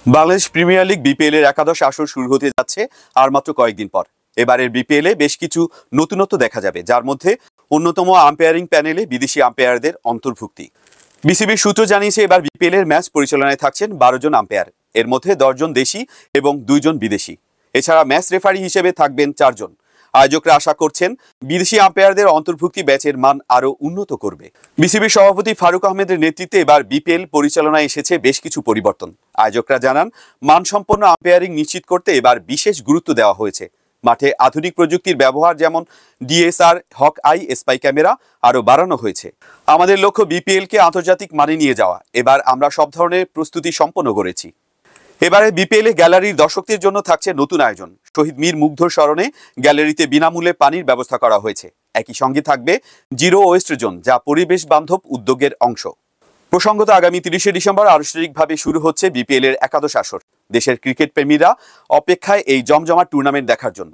Bangladesh premier league BPL এর একাদশ আসর শুরু হতে যাচ্ছে আর মাত্র কয়েকদিন পর। এবারের বিপিএল এ বেশ কিছু নতুনত্ব দেখা যাবে, যার মধ্যে অন্যতম আম্পায়ারিং প্যানেলে বিদেশি আম্পায়ারদের অন্তর্ভুক্তি। বিসিবির সূত্র জানিয়েছে এবার বিপিএল এর ম্যাচ পরিচালনায় থাকছেন 12 জন আম্পায়ার, এর মধ্যে 10 জন দেশি এবং 2 জন বিদেশি। এছাড়া ম্যাচ রেফারি হিসেবে থাকবেন 4 জন। আয়োজকরা আশা করছেন বিদেশি আম্পায়ারদের অন্তর্ভুক্তি ব্যাচের মান আরও উন্নত করবে। বিসিবির সভাপতি ফারুক আহমেদের নেতৃত্বে এবার বিপিএল পরিচালনায় এসেছে বেশ কিছু পরিবর্তন। আয়োজকরা জানান, মানসম্পন্ন আম্পায়ারিং নিশ্চিত করতে এবার বিশেষ গুরুত্ব দেওয়া হয়েছে। মাঠে আধুনিক প্রযুক্তির ব্যবহার, যেমন DSR, hawk eye, spy camera আরও বাড়ানো হয়েছে। আমাদের লক্ষ্য বিপিএলকে আন্তর্জাতিক মানে নিয়ে যাওয়া। এবার আমরা সব ধরনের প্রস্তুতি সম্পন্ন করেছি। এবারে বিপিএলে গ্যালারির দর্শকদের জন্য থাকছে নতুন আয়োজন। শহীদ মীর মুগ্ধর স্মরণে গ্যালারিতে বিনামূল্যে পানির ব্যবস্থা করা হয়েছে। একই সঙ্গে থাকবে জিরো ওয়েস্ট জোন, যা পরিবেশ বান্ধব উদ্যোগের অংশ। প্রসঙ্গত, আগামী 30শে ডিসেম্বর আনুষ্ঠানিকভাবে শুরু হচ্ছে বিপিএল এর একাদশ আসর। দেশের ক্রিকেট প্রেমীরা অপেক্ষায় এই জমজমাট টুর্নামেন্ট দেখার জন্য।